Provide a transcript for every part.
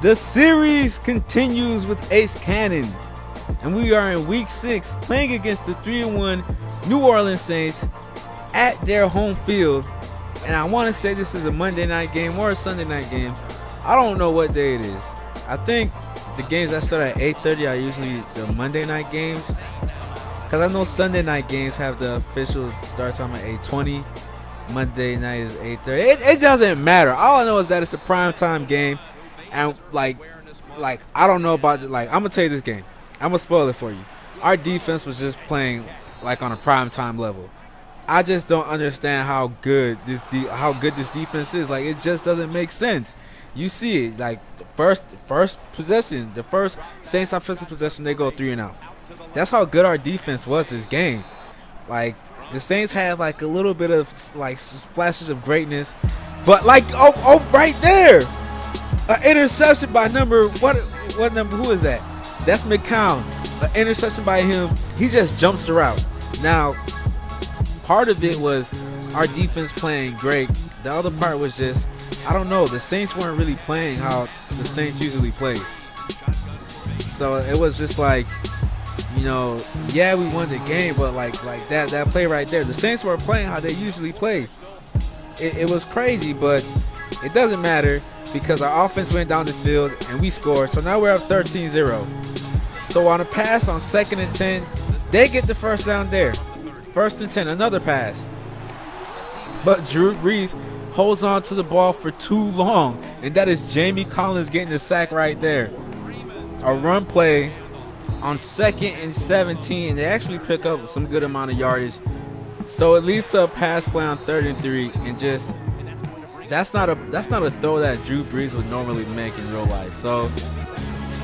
The series continues with Ace Cannon, and we are in week 6 playing against the 3-1 New Orleans Saints at their home field. And I want to say this is a Monday night game or a Sunday night game. I don't know what day it is. I think the games that start at 8:30 are usually the Monday night games, because I know Sunday night games have the official start time at 8:20. Monday night is 8:30. It doesn't matter. All I know is that it's a prime time game, and like I don't know about it. Like, I'm gonna tell you this game. I'm gonna spoil it for you. Our defense was just playing like on a prime time level. I just don't understand how good this defense is. Like, it just doesn't make sense. You see it, like the first possession, the first Saints offensive possession, they go 3 and out. That's how good our defense was this game. Like, the Saints had like a little bit of like flashes of greatness, but like right there, an interception by what number? Who is that? That's McCown. An interception by him. He just jumps the route. Now, part of it was our defense playing great. The other part was just, I don't know, the Saints weren't really playing how the Saints usually play. So it was just like, yeah, we won the game, but like that play right there, the Saints weren't playing how they usually play. It was crazy, but it doesn't matter because our offense went down the field and we scored. So now we're up 13-0. So on a pass on 2nd and 10, they get the first down there. 1st and 10, another pass. But Drew Brees holds on to the ball for too long, and that is Jamie Collins getting the sack right there. A run play on 2nd and 17, and they actually pick up some good amount of yardage. So it leads to a pass play on 3rd and 3, and just that's not a throw that Drew Brees would normally make in real life. So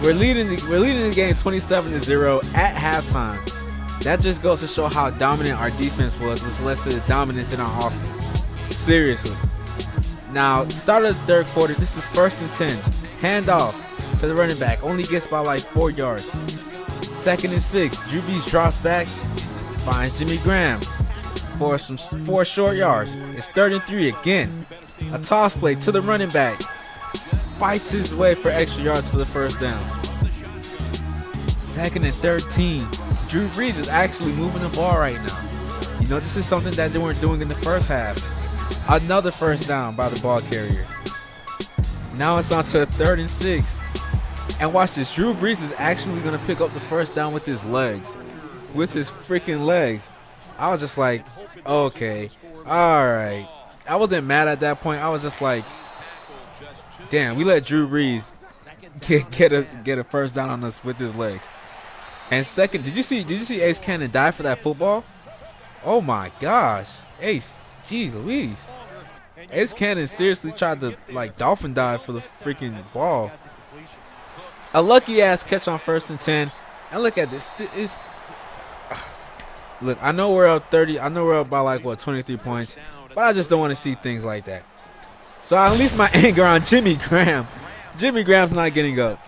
we're leading the game 27-0 at halftime. That just goes to show how dominant our defense was, which led to the dominance in our offense. Seriously. Now, start of the 3rd quarter, this is 1st and 10. Handoff to the running back. Only gets by like 4 yards. 2nd and 6. Drew Brees drops back. Finds Jimmy Graham for 4 short yards. It's 3rd and 3 again. A toss play to the running back. Fights his way for extra yards for the first down. 2nd and 13. Drew Brees is actually moving the ball right now. This is something that they weren't doing in the first half. Another first down by the ball carrier. Now it's on to 3rd and 6. And watch this. Drew Brees is actually going to pick up the first down with his legs. With his freaking legs. I was just like, okay, all right. I wasn't mad at that point. I was just like, damn, we let Drew Brees get a first down on us with his legs. And second, did you see Ace Cannon die for that football? Oh my gosh, Ace, jeez Louise. Ace Cannon seriously tried to like dolphin dive for the freaking ball. A lucky ass catch on 1st and 10. And look at this. Look, I know we're up 30. I know we're up by like 23 points, but I just don't want to see things like that. So I unleashed my anger on Jimmy Graham. Jimmy Graham's not getting up.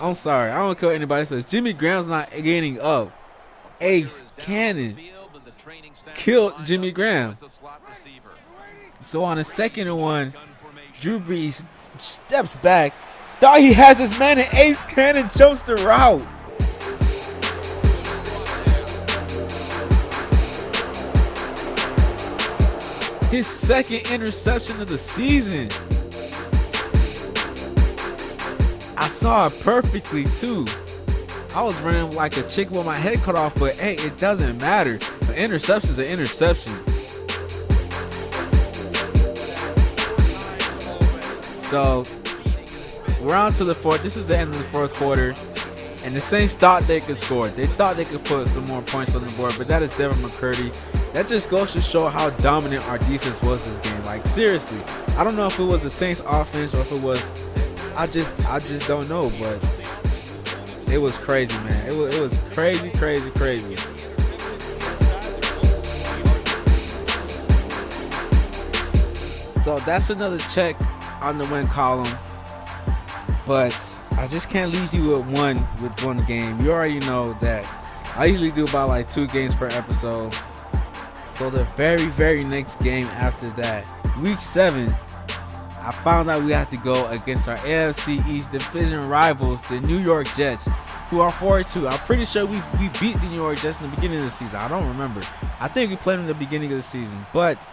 I'm sorry. I don't care what anybody says. Jimmy Graham's not getting up. Ace Cannon killed Jimmy Graham. So on a 2nd and 1, Drew Brees steps back. Thought he has his man, and Ace Cannon jumps the route. His 2nd interception of the season. I saw it perfectly too. I was running like a chicken with my head cut off, but hey, it doesn't matter. An interception's an interception. So we're on to the 4th. This is the end of the 4th quarter. And the Saints thought they could score. They thought they could put some more points on the board, but that is Devin McCurdy. That just goes to show how dominant our defense was this game. Like, seriously, I don't know if it was the Saints offense or if it was, I just don't know, but it was crazy, man. It was crazy. So that's another check on the win column. But I just can't leave you with one game. You already know that I usually do about like 2 games per episode. So the very next game after that, week 7, I found out we have to go against our AFC East division rivals, the New York Jets, who are 4-2. I'm pretty sure we beat the New York Jets in the beginning of the season. I don't remember. I think we played them in the beginning of the season. But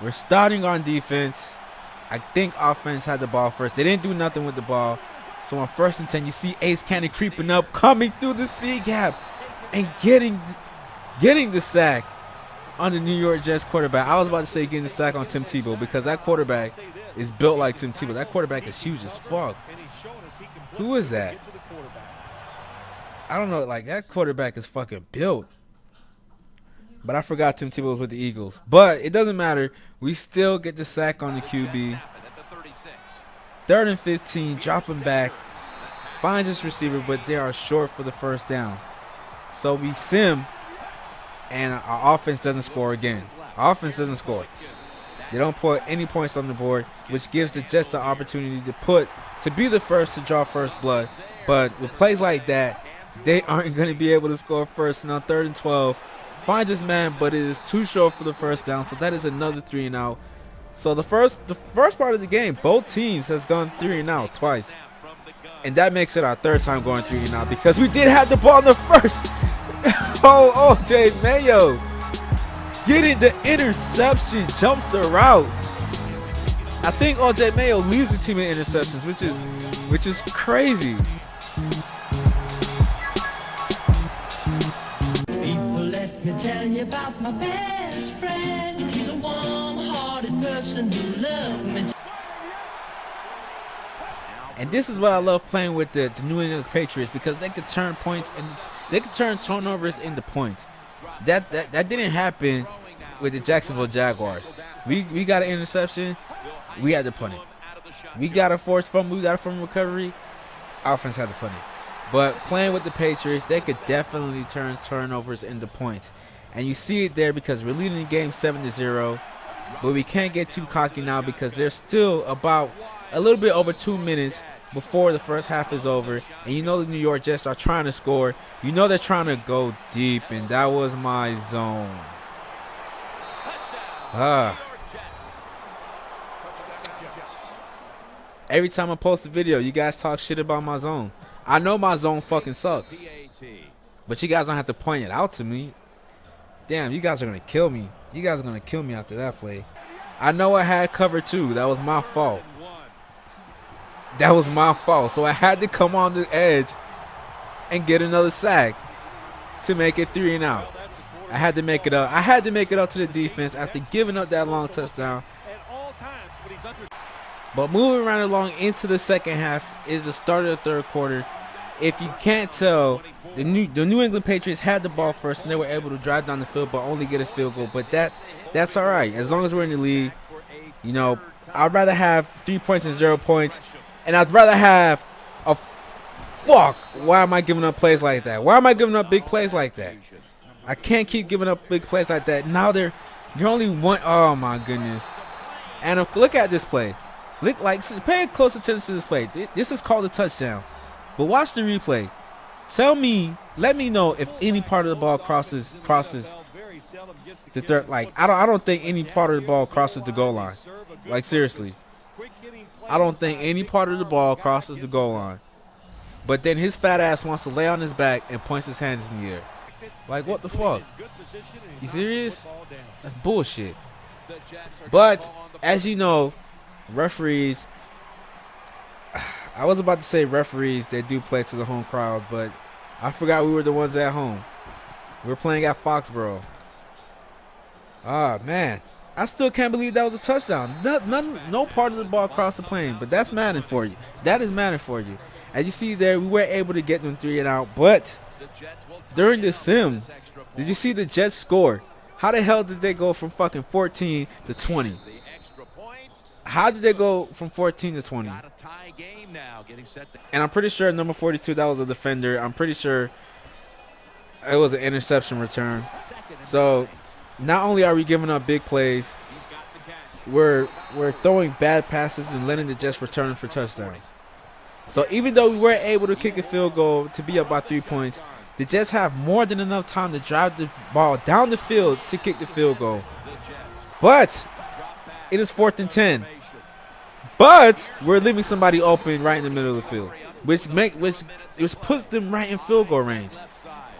we're starting on defense. I think offense had the ball first. They didn't do nothing with the ball. So on 1st and 10, you see Ace Cannon creeping up, coming through the C gap, and getting the sack on the New York Jets quarterback. I was about to say getting the sack on Tim Tebow because that quarterback is built like Tim Tebow. That quarterback is huge as fuck. Who is that? I don't know. Like, that quarterback is fucking built. But I forgot Tim Tebow was with the Eagles. But it doesn't matter. We still get the sack on the QB. 3rd and 15, dropping back. Finds his receiver, but they are short for the first down. So we sim, and our offense doesn't score again. Our offense doesn't score. They don't put any points on the board, which gives the Jets the opportunity to be the first to draw first blood. But with plays like that, they aren't going to be able to score first. And on 3rd and 12, finds his man, but it is too short for the first down. So that is another 3 and out. So the first part of the game, both teams has gone 3 and out twice. And that makes it our 3rd time going 3 and out because we did have the ball in the first. Oh, OJ Mayo getting the interception, jumps the route. I think OJ Mayo leads the team in interceptions, which is crazy. People, let me tell you about my best friend. He's a warm-hearted person who loves me. And this is what I love playing with the New England Patriots because they could turn points and they could turn turnovers into points. That didn't happen with the Jacksonville Jaguars. We got an interception, we had to punt it. We got a forced fumble, we got a fumble recovery, offense had to punt it. But playing with the Patriots, they could definitely turn turnovers into points. And you see it there because we're leading the game 7-0. But we can't get too cocky now because there's still about a little bit over 2 minutes before the first half is over. And you know the New York Jets are trying to score. You know they're trying to go deep, and that was my zone. Every time I post a video, you guys talk shit about my zone. I know my zone fucking sucks, but you guys don't have to point it out to me. Damn, you guys are going to kill me. You guys are going to kill me after that play. I know I had cover 2. That was my fault. That was my fault. So I had to come on the edge and get another sack to make it 3 and out. I had to make it up. I had to make it up to the defense after giving up that long touchdown. But moving right along into the second half is the start of the 3rd quarter. If you can't tell, the New England Patriots had the ball first and they were able to drive down the field but only get a field goal. But that's all right. As long as we're in the league, you know, I'd rather have 3 points than 0 points. And I'd rather have a fuck. Why am I giving up plays like that? Why am I giving up big plays like that? I can't keep giving up big plays like that. Now they're only one. Oh my goodness. And look at this play. Look, like, pay close attention to this play. This is called a touchdown. But watch the replay. Let me know if any part of the ball crosses the third. Like, I don't think any part of the ball crosses the goal line. Like, seriously. I don't think any part of the ball crosses the goal line. But then his fat ass wants to lay on his back and points his hands in the air. Like, what the fuck? You serious? That's bullshit. But, as you know, referees, I was about to say referees that do play to the home crowd, but I forgot we were the ones at home. We were playing at Foxborough. Ah, man. I still can't believe that was a touchdown. No part of the ball crossed the plane, but that's Madden for you. That is Madden for you. As you see there, we were able to get them 3 and out, but during the sim, did you see the Jets score? How the hell did they go from fucking 14 to 20? How did they go from 14 to 20? And I'm pretty sure number 42, that was a defender. I'm pretty sure it was an interception return. So not only are we giving up big plays, we're throwing bad passes and letting the Jets return for touchdowns. So even though we weren't able to kick a field goal to be up by 3 points, the Jets have more than enough time to drive the ball down the field to kick the field goal. But It is 4th and 10. But we're leaving somebody open right in the middle of the field, which puts them right in field goal range.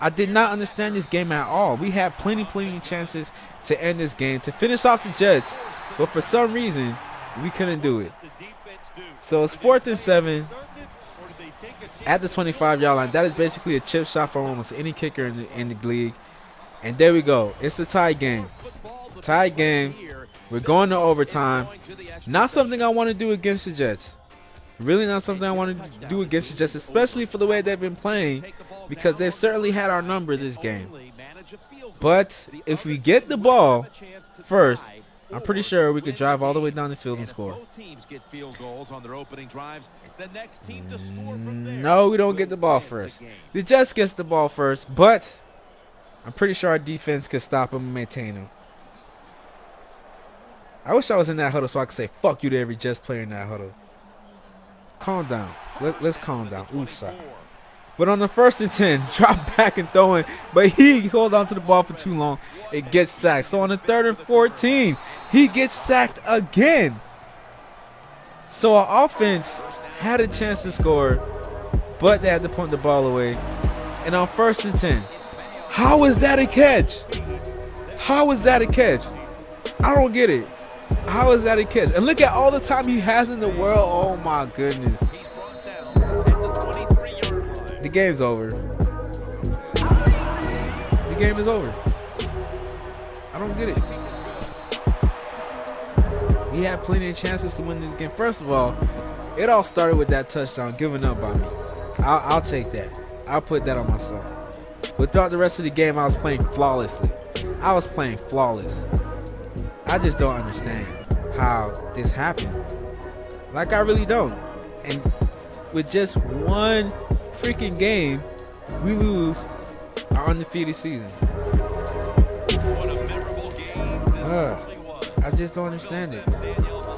I did not understand this game at all. We had plenty of chances to end this game, to finish off the Jets, but for some reason, we couldn't do it. So it's 4th and 7 at the 25-yard line. That is basically a chip shot for almost any kicker in the league. And there we go. It's a tie game. Tie game. We're going to overtime. Not something I want to do against the Jets. Really not something I want to do against the Jets, especially for the way they've been playing, because they've certainly had our number this game. But if we get the ball first, I'm pretty sure we could drive all the way down the field and score. No, we don't get the ball first. The Jets gets the ball first, but I'm pretty sure our defense could stop him and maintain him. I wish I was in that huddle so I could say fuck you to every Jets player in that huddle. Calm down. Let's calm down. Ooh, sorry. But on the 1st and 10, drop back and throw in, but he holds on to the ball for too long. It gets sacked. So on the 3rd and 14, he gets sacked again. So our offense had a chance to score, but they had to punt the ball away. And on 1st and 10, how is that a catch? How is that a catch? I don't get it. How is that a catch? And look at all the time he has in the world. Oh my goodness. The game's over. The game is over. I don't get it. He had plenty of chances to win this game. First of all, it all started with that touchdown given up by me. I'll take that. I'll put that on myself. But throughout the rest of the game, I was playing flawlessly. I was playing flawless. I just don't understand how this happened. Like, I really don't. And with just one freaking game, we lose our undefeated season. I just don't understand it.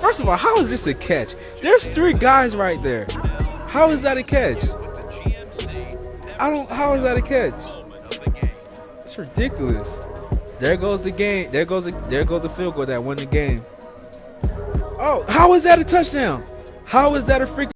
First of all, how is this a catch? There's 3 guys right there. How is that a catch? How is that a catch? It's ridiculous. There goes the game. There goes the field goal that won the game. Oh, how is that a touchdown? How is that a freaking